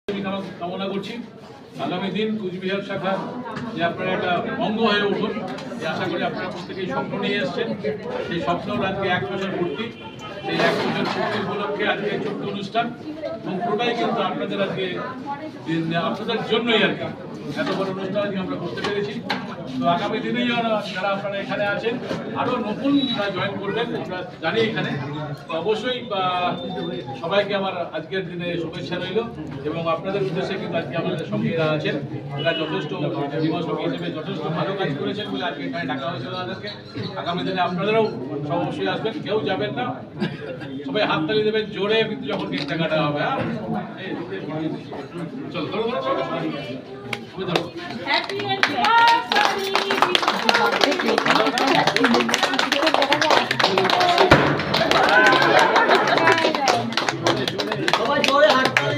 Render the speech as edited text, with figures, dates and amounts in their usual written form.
কামনা করছি আগামী দিন কুচবিহার শাখা যে আপনারা একটা অঙ্গ হয়ে উঠুন, যে আশা করি আপনারা প্রত্যেকেই স্বপ্ন নিয়ে এসছেন। সেই স্বপ্নর আজকে 1 বছর পূর্তি, সেই 1 বছর পূর্তি উপলক্ষে আজকে ছোট্ট অনুষ্ঠান এবং পুরোটাই কিন্তু আপনাদের আজকে আপনাদের জন্যই আর কি এত বড় অনুষ্ঠান আজকে আমরা করতে পেরেছি। তো আগামী দিনেই যারা আপনারা এখানে আছেন আরও নতুন জয়েন করবেন আমরা জানি এখানে, তো অবশ্যই সবাইকে আমার আজকের দিনে শুভেচ্ছা রইল এবং আপনাদের উদ্দেশ্যে কিন্তু আজকে আমাদের সঙ্গীরা আছেন, এরা যথেষ্ট জীবনসঙ্গী হিসেবে যথেষ্ট ভালো কাজ করেছেন বলে আজকে এখানে ডাকা হয়েছিল তাদেরকে। আগামী দিনে আপনাদেরও অবশ্যই আসবেন, কেউ যাবেন না, সবাই হাততালি দেবেন জোরে কিন্তু যখন কেক টাকাটা হবে। চলো ধরো ধরো Happy anniversary! সবাই জোরে হাততালি।